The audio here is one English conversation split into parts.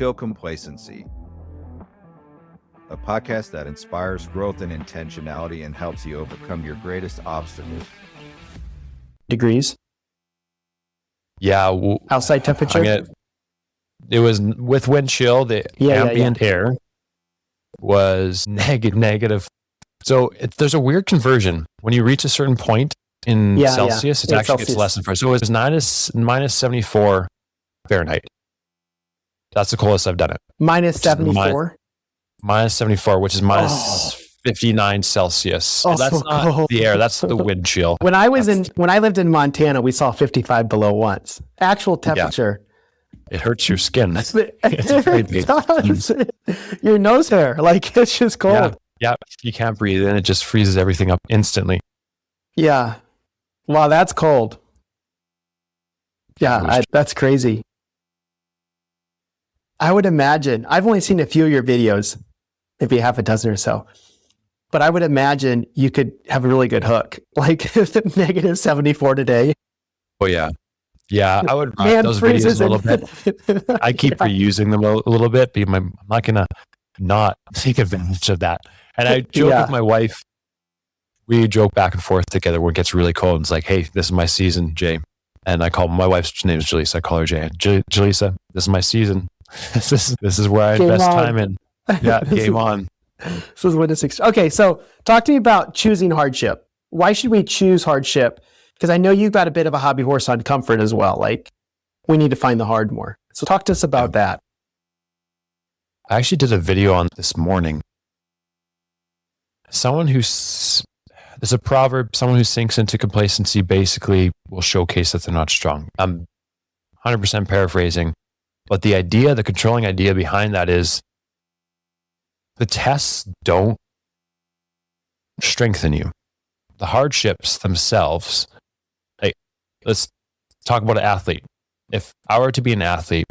Kill Complacency, a podcast that inspires growth and intentionality and helps you overcome your greatest obstacles. Degrees? Yeah. Outside temperature? It was with wind chill, the ambient air was negative. So there's a weird conversion. When you reach a certain point in Celsius, it actually gets less than 4. So it was minus 74 Fahrenheit. That's the coldest I've done it. Minus 74? Minus 74, which is minus 59 Celsius. So that's not cold. The air, that's the wind chill. When I lived in Montana, we saw 55 below once. Actual temperature. Yeah. It hurts your skin. It does. Your nose hair, like it's just cold. Yeah, you can't breathe and it just freezes everything up instantly. Yeah. Wow, that's cold. Yeah, that's crazy. I would imagine, I've only seen a few of your videos, maybe half a dozen or so, but I would imagine you could have a really good hook, like negative 74 today. Oh yeah. Yeah, I would write those videos a little bit. I keep reusing them a little bit, but I'm not going to not take advantage of that. And I joke with my wife. We joke back and forth together when it gets really cold. And it's like, hey, this is my season, Jay. And I call my wife's name is Jaleesa. I call her Jay. Jaleesa, this is my season. This is where I invest time in. Yeah, game on. This is what it's. Okay, so talk to me about choosing hardship. Why should we choose hardship? Because I know you've got a bit of a hobby horse on comfort as well. Like, we need to find the hard more. So talk to us about that. I actually did a video on this morning. There's a proverb, someone who sinks into complacency basically will showcase that they're not strong. I'm 100% paraphrasing, but the controlling idea behind that is the tests don't strengthen you. The hardships themselves, let's talk about an athlete. If I were to be an athlete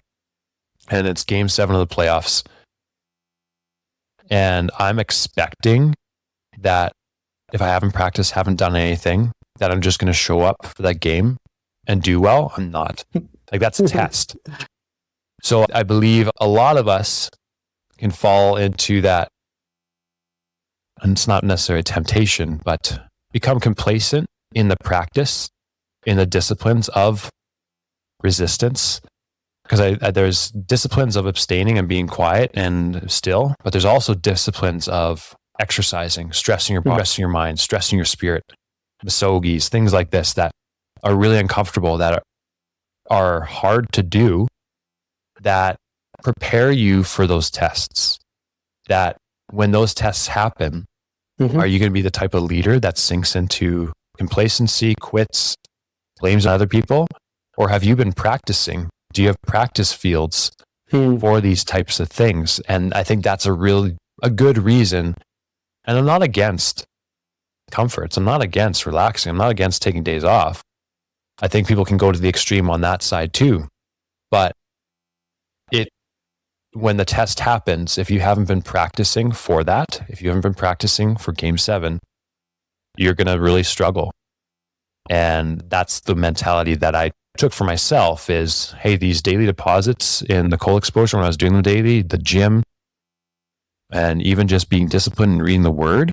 and it's game 7 of the playoffs and I'm expecting that if I haven't practiced, haven't done anything, that I'm just going to show up for that game and do well, I'm not. Like, that's a test. So I believe a lot of us can fall into that, and it's not necessarily a temptation, but become complacent in the practice, in the disciplines of resistance. Because there's disciplines of abstaining and being quiet and still, but there's also disciplines of exercising, stressing your body, stressing your mind, stressing your spirit, masogis, things like this that are really uncomfortable, that are hard to do, that prepare you for those tests. That when those tests happen, are you going to be the type of leader that sinks into complacency, quits, blames other people? Or have you been practicing? Do you have practice fields for these types of things? And I think that's a good reason. And I'm not against comforts. I'm not against relaxing. I'm not against taking days off. I think people can go to the extreme on that side too. But when the test happens, if you haven't been practicing for that, if you haven't been practicing for game 7, you're going to really struggle. And that's the mentality that I took for myself is, hey, these daily deposits in the cold exposure when I was doing them daily, the gym, and even just being disciplined and reading the word,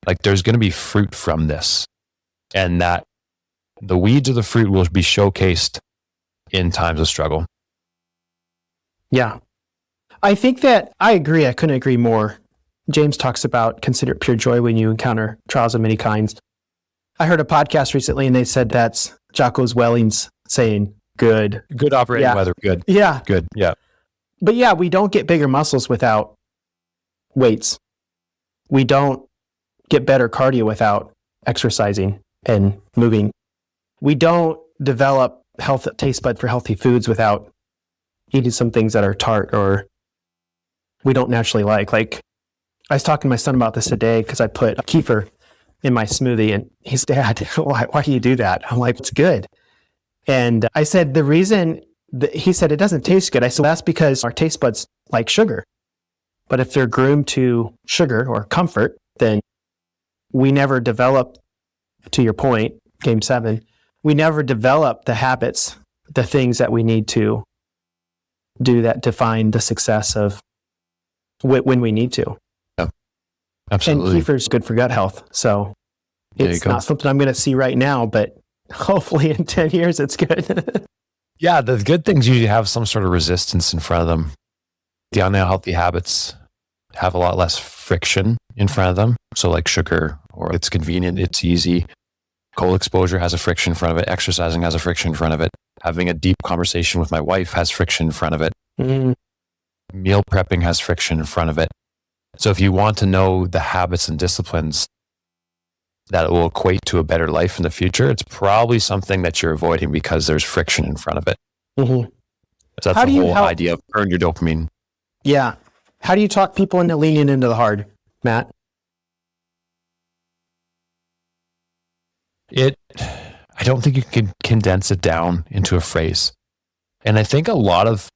like there's going to be fruit from this. And that the weeds of the fruit will be showcased in times of struggle. Yeah. I think that I agree. I couldn't agree more. James talks about consider it pure joy when you encounter trials of many kinds. I heard a podcast recently and they said that's Jocko Willing's saying, good operating weather. Good. Yeah. Good. Yeah. But yeah, we don't get bigger muscles without weights. We don't get better cardio without exercising and moving. We don't develop taste bud for healthy foods without eating some things that are tart or we don't naturally like. Like, I was talking to my son about this today because I put kefir in my smoothie and he's, Dad, why do you do that? I'm like, it's good. And I said, the reason he said it doesn't taste good. I said, well, that's because our taste buds like sugar. But if they're groomed to sugar or comfort, then we never develop, to your point, game 7, we never develop the habits, the things that we need to do that define the success of when we need to. Yeah, absolutely. And kefir's good for gut health. So it's not something I'm going to see right now, but hopefully in 10 years, it's good. Yeah, the good things usually have some sort of resistance in front of them. The unhealthy habits have a lot less friction in front of them. So like sugar, or it's convenient, it's easy. Cold exposure has a friction in front of it. Exercising has a friction in front of it. Having a deep conversation with my wife has friction in front of it. Mm. Meal prepping has friction in front of it. So if you want to know the habits and disciplines that will equate to a better life in the future, it's probably something that you're avoiding because there's friction in front of it. Mm-hmm. So that's the whole idea of earn your dopamine. Yeah. How do you talk people into leaning into the hard, Matt? I don't think you can condense it down into a phrase. And I think a lot of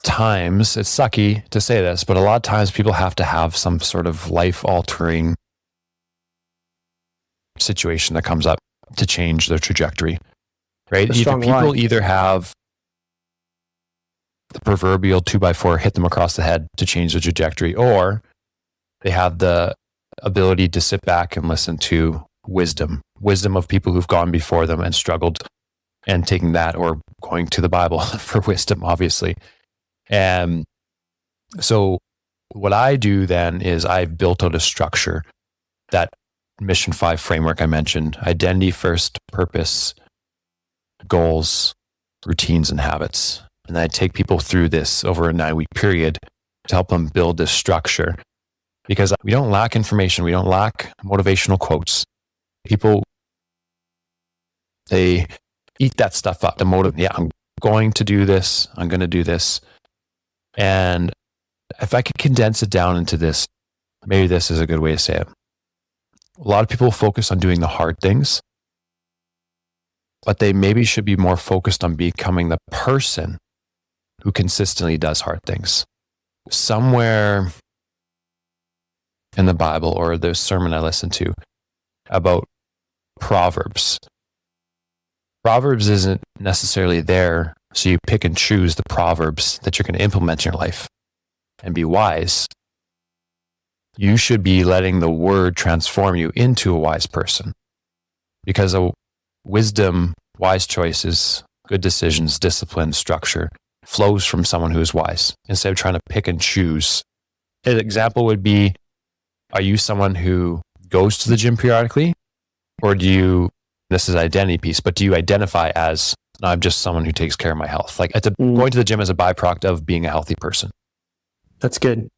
times, it's sucky to say this, but a lot of times people have to have some sort of life-altering situation that comes up to change their trajectory, right? People either have the proverbial 2x4 hit them across the head to change the trajectory, or they have the ability to sit back and listen to wisdom of people who've gone before them and struggled, and taking that, or going to the Bible for wisdom, obviously. And so what I do then is I've built out a structure, that Mission 5 framework I mentioned: identity first, purpose, goals, routines, and habits. And I take people through this over a 9-week period to help them build this structure, because we don't lack information. We don't lack motivational quotes. People, they eat that stuff up. The motive, yeah, I'm going to do this. I'm going to do this. And if I could condense it down into this, maybe this is a good way to say it. A lot of people focus on doing the hard things, but they maybe should be more focused on becoming the person who consistently does hard things. Somewhere in the Bible, or the sermon I listened to about Proverbs isn't necessarily there so you pick and choose the proverbs that you're going to implement in your life and be wise. You should be letting the word transform you into a wise person, because a wisdom, wise choices, good decisions, discipline, structure flows from someone who is wise, instead of trying to pick and choose. An example would be, are you someone who goes to the gym periodically, or this is an identity piece, but do you identify as, no, I'm just someone who takes care of my health? Like, going to the gym as a byproduct of being a healthy person. That's good.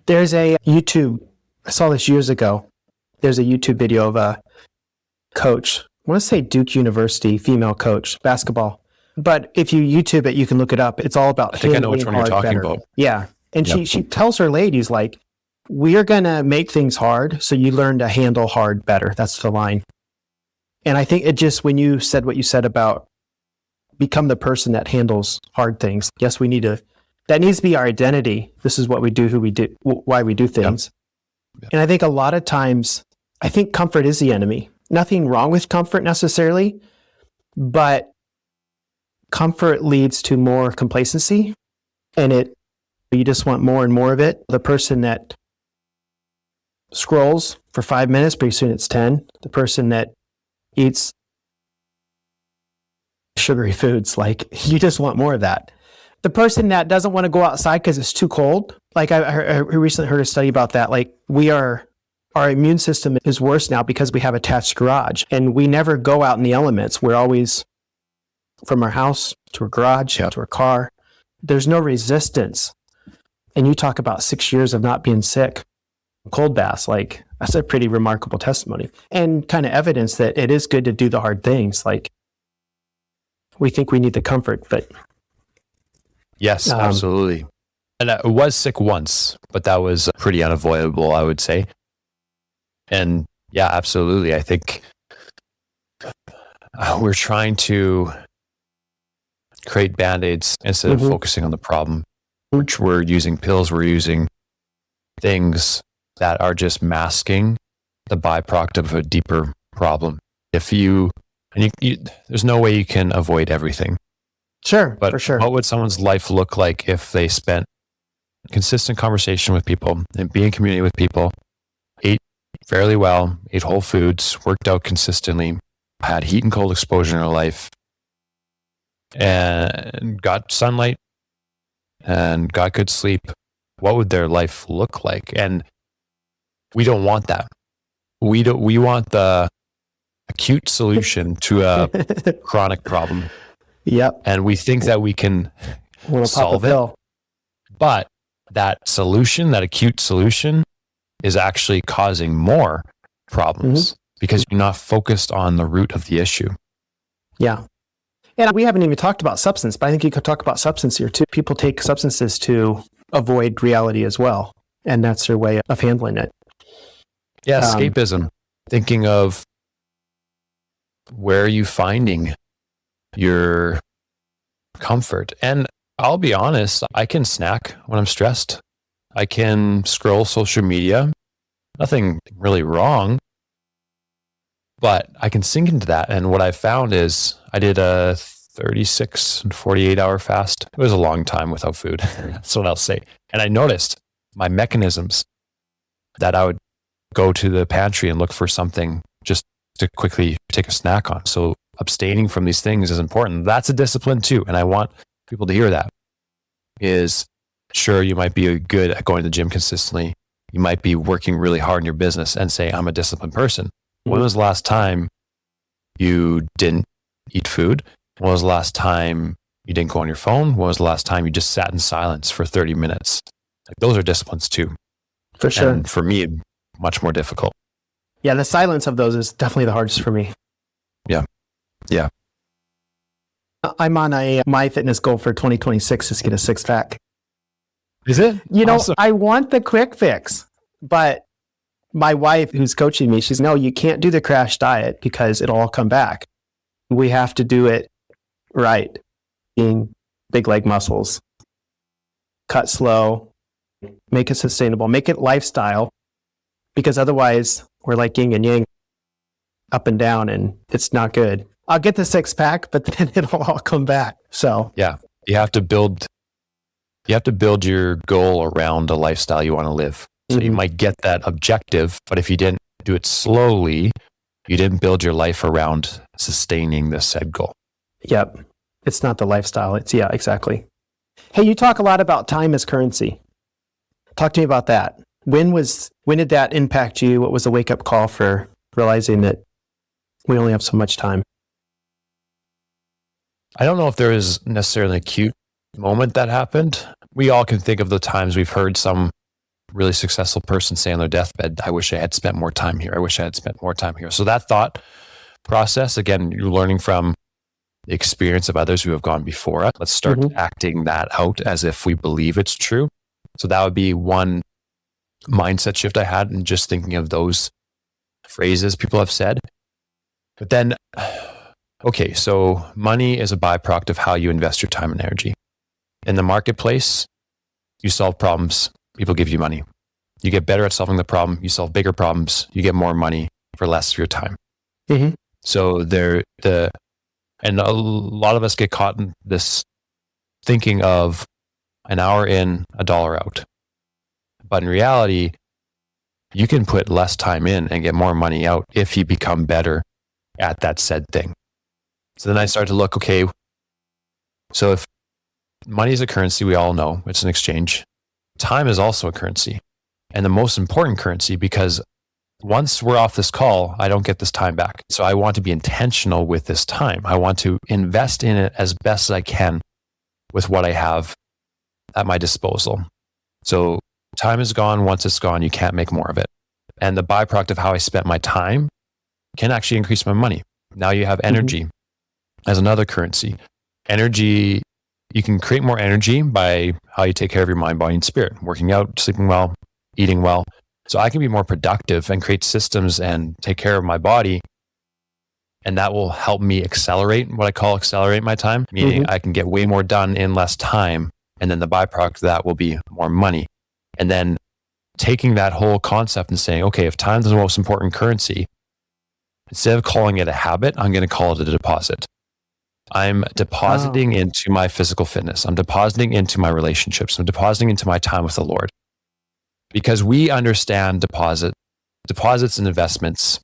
There's a YouTube, I saw this years ago. There's a YouTube video of a coach, I want to say Duke University, female coach, basketball. But if you YouTube it, you can look it up. It's all about, I think I know which one you're talking about. Yeah. And yep. she tells her ladies, like, we're going to make things hard so you learn to handle hard better. That's the line. And I think it just, when you said what you said about become the person that handles hard things, yes, that needs to be our identity. This is what we do, who we do, why we do things. Yep. And I think a lot of times, I think comfort is the enemy. Nothing wrong with comfort necessarily, but comfort leads to more complacency, and you just want more and more of it. The person that scrolls for 5 minutes, pretty soon it's 10. The person that eats sugary foods, like, you just want more of that. The person that doesn't want to go outside because it's too cold, like I recently heard a study about that. Like, our immune system is worse now because we have attached garage, and we never go out in the elements. We're always from our house to our garage, to our car. There's no resistance. And you talk about 6 years of not being sick, cold baths, like, that's a pretty remarkable testimony, and kind of evidence that it is good to do the hard things. Like, we think we need the comfort, but yes, absolutely. And I was sick once, but that was pretty unavoidable, I would say. And yeah, absolutely. I think we're trying to create Band-Aids instead of focusing on the problem. We're using pills, we're using things that are just masking the byproduct of a deeper problem. There's no way you can avoid everything. Sure, But for sure. what would someone's life look like if they spent consistent conversation with people and be in community with people, ate fairly well, ate whole foods, worked out consistently, had heat and cold exposure in their life, and got sunlight and got good sleep? What would their life look like? And we don't want that. We want the acute solution to a chronic problem. Yep. And we think that we can We'll solve it. But that solution, that acute solution, is actually causing more problems because you're not focused on the root of the issue. Yeah. And we haven't even talked about substance, but I think you could talk about substance here too. People take substances to avoid reality as well. And that's their way of handling it. Yeah, escapism. Thinking of where are you finding your comfort? And I'll be honest, I can snack when I'm stressed. I can scroll social media. Nothing really wrong. But I can sink into that. And what I found is I did a 36 and 48 hour fast. It was a long time without food. That's what I'll say. And I noticed my mechanisms that I would go to the pantry and look for something just to quickly take a snack on. So abstaining from these things is important. That's a discipline too. And I want people to hear that. Is sure, you might be good at going to the gym consistently. You might be working really hard in your business and say, I'm a disciplined person. When was the last time you didn't eat food? When was the last time you didn't go on your phone? When was the last time you just sat in silence for 30 minutes? Like, those are disciplines too. For sure. And for me, much more difficult. Yeah, the silence of those is definitely the hardest for me. Yeah. Yeah. I'm on a my fitness goal for 2026 is to get a six pack. Is it? You know, Awesome. I want the quick fix, but my wife who's coaching me, she's no, you can't do the crash diet because it'll all come back. We have to do it right. Being big leg muscles, cut slow, make it sustainable, make it lifestyle, because otherwise we're like yin and yang, up and down, and it's not good. I'll get the six pack, but then it'll all come back. So yeah, you have to build your goal around a lifestyle you want to live. So you might get that objective, but if you didn't do it slowly, you didn't build your life around sustaining the said goal. Yep. It's not the lifestyle. Yeah, exactly. Hey, you talk a lot about time as currency. Talk to me about that. When did that impact you? What was the wake up call for realizing that we only have so much time? I don't know if there is necessarily an acute moment that happened. We all can think of the times we've heard some really successful person say on their deathbed, I wish I had spent more time here. I wish I had spent more time here. So that thought process, again, you're learning from the experience of others who have gone before us. Let's start acting that out as if we believe it's true. So that would be one mindset shift I had, and just thinking of those phrases people have said. But then, okay, so money is a byproduct of how you invest your time and energy. In the marketplace, you solve problems. People give you money. You get better at solving the problem. You solve bigger problems. You get more money for less of your time. So and a lot of us get caught in this thinking of an hour in, $1 out. But in reality, you can put less time in and get more money out if you become better at that said thing. So then I started to look, okay, so if money is a currency, we all know it's an exchange. Time is also a currency, and the most important currency, because once we're off this call, I don't get this time back. So I want to be intentional with this time. I want to invest in it as best as I can with what I have at my disposal. So time is gone. Once it's gone, you can't make more of it. And the byproduct of how I spent my time can actually increase my money. Now you have energy as another currency. Energy, you can create more energy by how you take care of your mind, body, and spirit, working out, sleeping well, eating well. So I can be more productive and create systems and take care of my body. And that will help me accelerate what I call accelerate my time, meaning I can get way more done in less time. And then the byproduct of that will be more money. And then taking that whole concept and saying, okay, if time is the most important currency, instead of calling it a habit, I'm going to call it a deposit. I'm depositing into my physical fitness. I'm depositing into my relationships. I'm depositing into my time with the Lord. Because we understand deposits and investments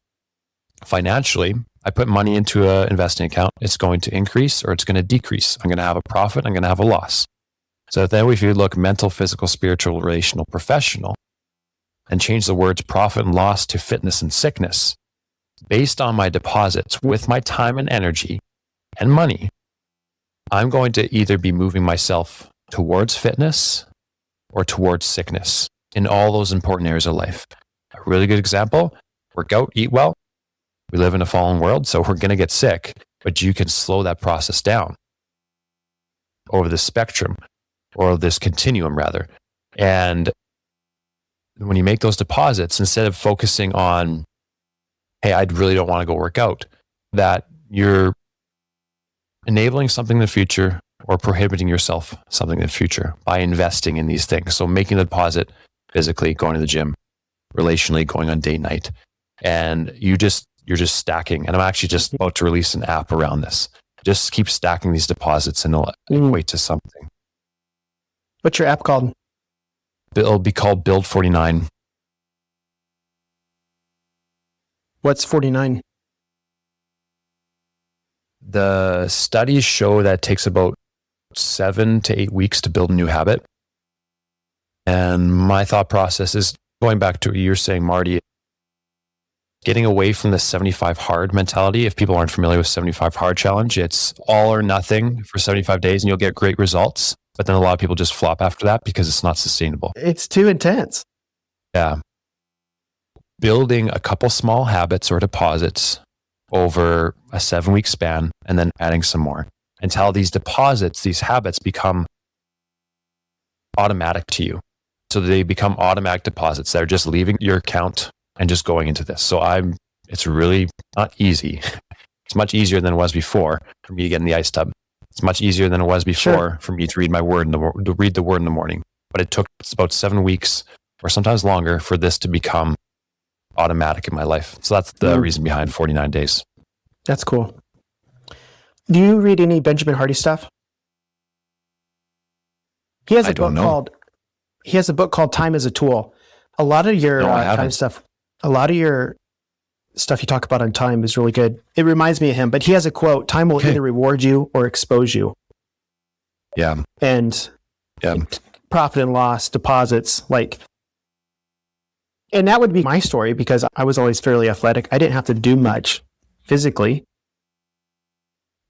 financially. I put money into an investing account. It's going to increase or it's going to decrease. I'm going to have a profit. I'm going to have a loss. So then if you look mental, physical, spiritual, relational, professional, and change the words profit and loss to fitness and sickness, based on my deposits with my time and energy and money, I'm going to either be moving myself towards fitness or towards sickness in all those important areas of life. A really good example, work out, eat well. We live in a fallen world, so we're going to get sick, but you can slow that process down over the spectrum or this continuum rather. And when you make those deposits, instead of focusing on, hey, I really don't want to go work out, that you're enabling something in the future or prohibiting yourself something in the future by investing in these things. So making the deposit physically, going to the gym, relationally, going on date night. And you're just stacking. And I'm actually just about to release an app around this. Just keep stacking these deposits and it'll equate to something. What's your app called? It'll be called Build 49. What's 49? The studies show that it takes about 7 to 8 weeks to build a new habit. And my thought process is going back to what you were saying, Marty, getting away from the 75 hard mentality. If people aren't familiar with 75 hard challenge, it's all or nothing for 75 days and you'll get great results. But then a lot of people just flop after that because it's not sustainable. It's too intense. Yeah. Building a couple small habits or deposits over a 7-week span and then adding some more until these deposits, these habits become automatic to you. So they become automatic deposits. They're just leaving your account and just going into this. So it's really not easy. It's much easier than it was before for me to get in the ice tub. It's much easier than it was before for me to read my word to read the word in the morning. But it took about 7 weeks or sometimes longer for this to become automatic in my life. So that's the reason behind 49 days. That's cool. Do you read any Benjamin Hardy stuff? He has a book called Time as a Tool. A lot of your time stuff, a lot of your stuff you talk about on time is really good. It reminds me of him, but he has a quote, time will either reward you or expose you. Yeah. And profit and loss, deposits, and that would be my story because I was always fairly athletic. I didn't have to do much physically.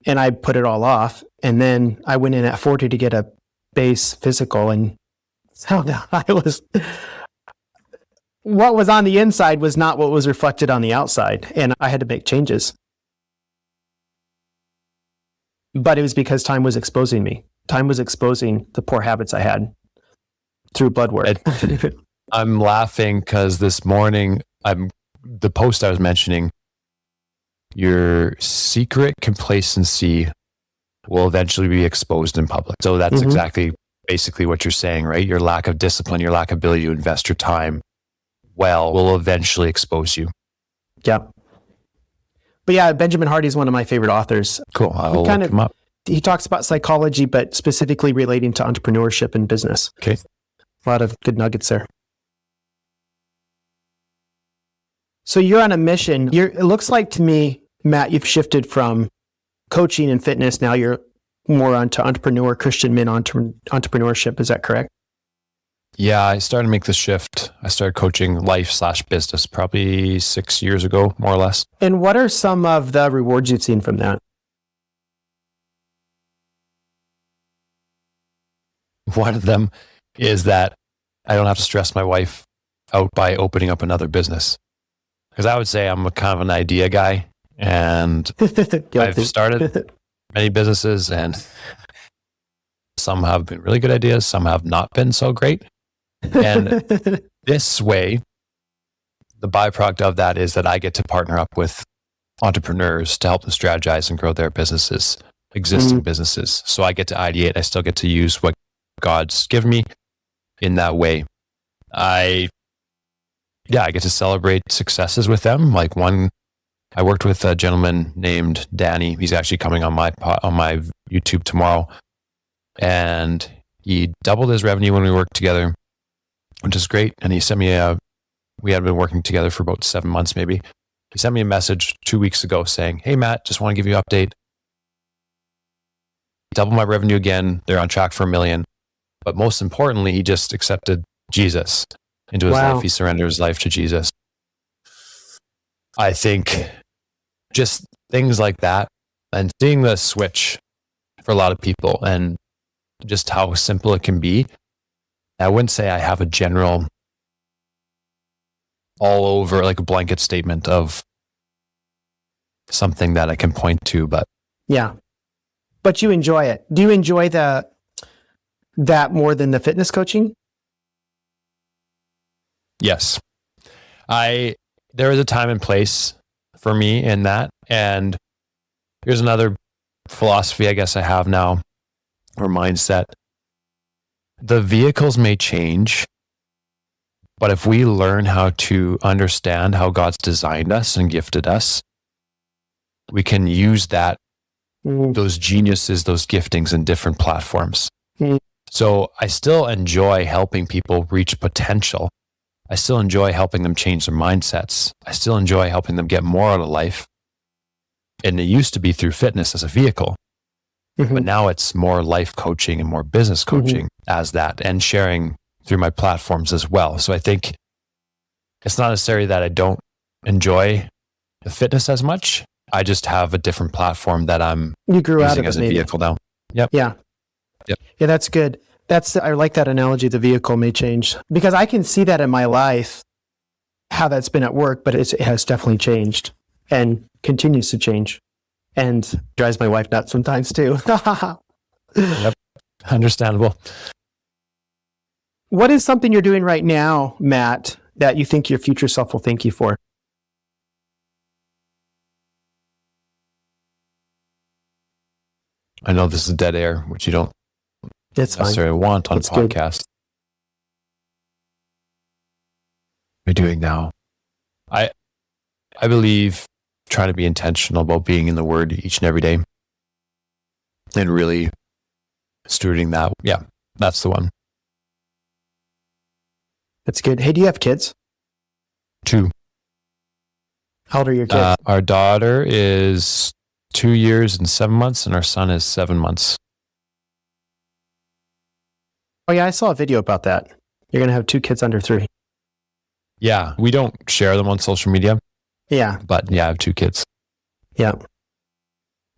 And I put it all off. And then I went in at 40 to get a base physical and so what was on the inside was not what was reflected on the outside. And I had to make changes. But it was because time was exposing me. Time was exposing the poor habits I had through blood work. I'm laughing because this morning, the post I was mentioning, your secret complacency will eventually be exposed in public. So that's exactly basically what you're saying, right? Your lack of discipline, your lack of ability to invest your time will eventually expose you. Yeah. But yeah, Benjamin Hardy is one of my favorite authors. Cool. I'll look him up. He talks about psychology, but specifically relating to entrepreneurship and business. Okay. A lot of good nuggets there. So you're on a mission. It looks like to me, Matt, you've shifted from coaching and fitness. Now you're more onto Christian men entrepreneurship. Is that correct? Yeah, I started to make the shift. I started coaching life/business probably 6 years ago, more or less. And what are some of the rewards you've seen from that? One of them is that I don't have to stress my wife out by opening up another business. Because I would say I'm a kind of an idea guy, and I've started many businesses, and some have been really good ideas, some have not been so great. And this way, the byproduct of that is that I get to partner up with entrepreneurs to help them strategize and grow their businesses, existing businesses. So I get to ideate. I still get to use what God's given me in that way. I get to celebrate successes with them. Like one I worked with a gentleman named Danny. He's actually coming on my YouTube tomorrow, and he doubled his revenue when we worked together, which is great. And he sent me we had been working together for about 7 months, maybe. He sent me a message 2 weeks ago saying, "Hey, Matt, just want to give you an update. Double my revenue again. They're on track for $1 million. But most importantly, he just accepted Jesus into his life. He surrendered his life to Jesus." I think just things like that, and seeing the switch for a lot of people and just how simple it can be. I wouldn't say I have a general all over, like a blanket statement of something that I can point to, but yeah. But you enjoy it. Do you enjoy that more than the fitness coaching? Yes. There is a time and place for me in that. And here's another philosophy I guess I have now, or mindset. The vehicles may change, but if we learn how to understand how God's designed us and gifted us, we can use those geniuses, those giftings in different platforms. So I still enjoy helping people reach potential. I still enjoy helping them change their mindsets. I still enjoy helping them get more out of life. And it used to be through fitness as a vehicle, but now it's more life coaching and more business coaching as that, and sharing through my platforms as well. So I think it's not necessarily that I don't enjoy the fitness as much. I just have a different platform that I'm using as a vehicle now. Yep. Yeah. Yep. Yeah, that's good. I like that analogy. The vehicle may change, because I can see that in my life, how that's been at work, but it has definitely changed and continues to change, and drives my wife nuts sometimes too. Yep. Understandable. What is something you're doing right now, Matt, that you think your future self will thank you for? I know this is dead air, which you don't necessarily want on a podcast. What are you doing now? I believe trying to be intentional about being in the Word each and every day, and really stewarding that. Yeah, that's the one. That's good. Hey, do you have kids? 2. How old are your kids? Our daughter is 2 years and 7 months, and our son is 7 months. Oh yeah, I saw a video about that. You're going to have 2 kids under 3. Yeah, we don't share them on social media. Yeah. But yeah, I have 2 kids. Yeah.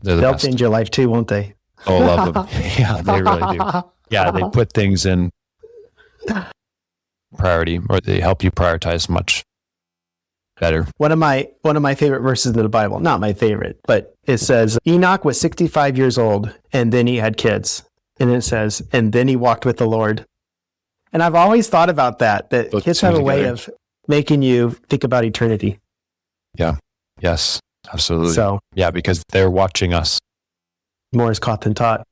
They'll change your life too, won't they? Oh, love them. Yeah, they really do. Yeah, they put things in priority, or they help you prioritize much better. One of my favorite verses in the Bible, not my favorite, but it says, Enoch was 65 years old and then he had kids. And it says, and then he walked with the Lord. And I've always thought about that Those kids have a way of making you think about eternity. Yeah. Yes, absolutely. So yeah, because they're watching us. More is caught than taught.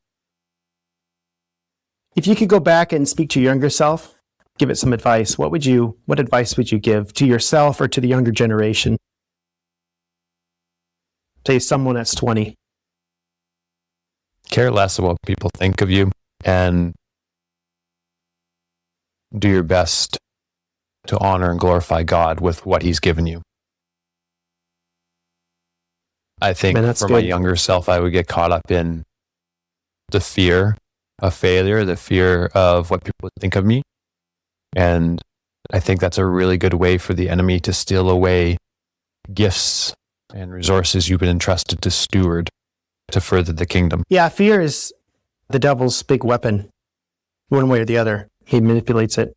If you could go back and speak to your younger self, give it some advice, what advice would you give to yourself or to the younger generation? Say someone that's 20. Care less about what people think of you, and do your best to honor and glorify God with what He's given you. I think for my younger self, I would get caught up in the fear of failure, the fear of what people would think of me. And I think that's a really good way for the enemy to steal away gifts and resources you've been entrusted to steward to further the kingdom. Yeah, fear is the devil's big weapon. One way or the other, he manipulates it.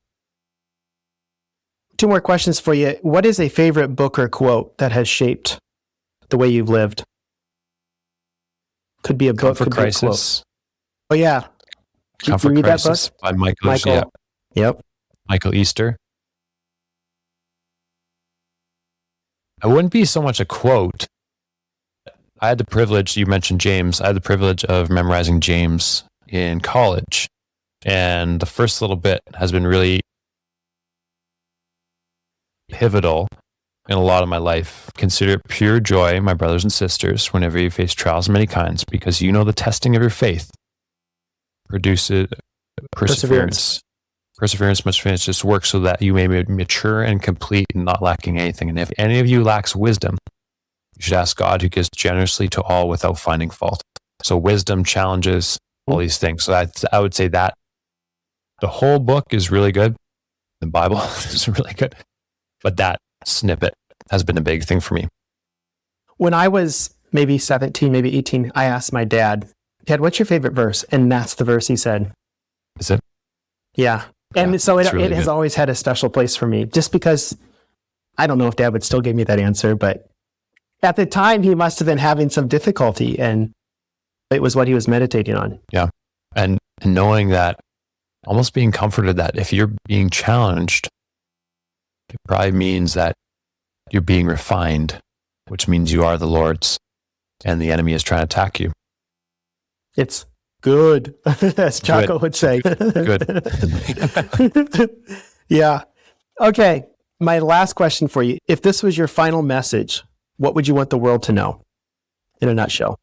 2 more questions for you. What is a favorite book or quote that has shaped the way you've lived? Could be a book, could Crisis. be a quote. Oh yeah. Did you read Crisis that book? by Michael. Yeah. Yep. Michael Easter. I wouldn't be so much a quote. I had the privilege, you mentioned James, I had the privilege of memorizing James in college. And the first little bit has been really pivotal in a lot of my life. Consider it pure joy, my brothers and sisters, whenever you face trials of many kinds, because you know the testing of your faith produces perseverance. Perseverance must finish its work so that you may be mature and complete and not lacking anything. And if any of you lacks wisdom, you should ask God, who gives generously to all without finding fault. So wisdom challenges all these things. So I would say that the whole book is really good. The Bible is really good. But that snippet has been a big thing for me. When I was maybe 17, maybe 18, I asked my dad, Dad, what's your favorite verse? And that's the verse he said. Is it? Yeah. And Yeah, so it really has good. always had a special place for me, just because I don't know if Dad would still give me that answer, but at the time he must have been having some difficulty, and it was what he was meditating on. Yeah. And knowing that, almost being comforted that if you're being challenged, it probably means that you're being refined, which means you are the Lord's and the enemy is trying to attack you. It's good, as Chaco would say. Good. Yeah. Okay. My last question for you. If this was your final message, what would you want the world to know in a nutshell?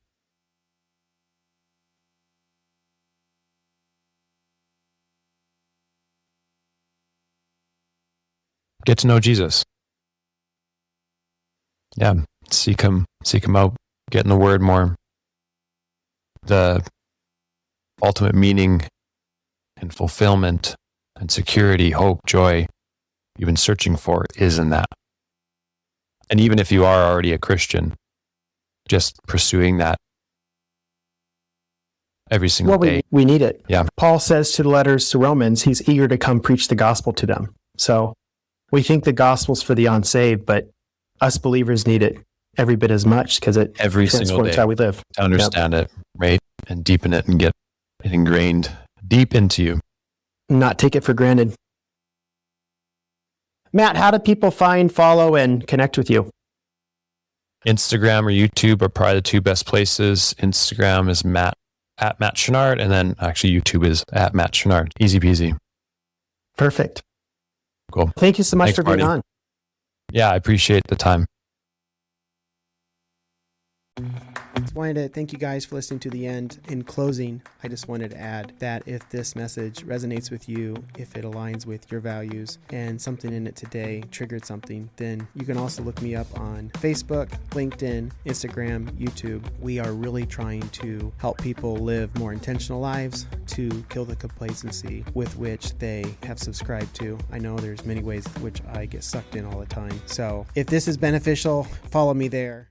Get to know Jesus. Yeah. Seek him out, get in the word more. The ultimate meaning and fulfillment and security, hope, joy you've been searching for is in that. And even if you are already a Christian, just pursuing that every single day. We need it. Yeah. Paul says to the letters to Romans, he's eager to come preach the gospel to them. So we think the gospel's for the unsaved, but us believers need it every bit as much, because it Every single transforms day how we live. to understand it, right? And deepen it and get it ingrained deep into you. Not take it for granted. Matt, how do people find, follow, and connect with you? Instagram or YouTube are probably the two best places. Instagram is at Matt Chenard, and then actually YouTube is at Matt Chenard. Easy peasy. Perfect. Cool. Thank you so much Thanks, for being Marty. on. Yeah, I appreciate the time. Just wanted to thank you guys for listening to the end. In closing, I just wanted to add that if this message resonates with you, if it aligns with your values, and something in it today triggered something, then you can also look me up on Facebook, LinkedIn, Instagram, YouTube. We are really trying to help people live more intentional lives to kill the complacency with which they have subscribed to. I know there's many ways in which I get sucked in all the time. So if this is beneficial, follow me there.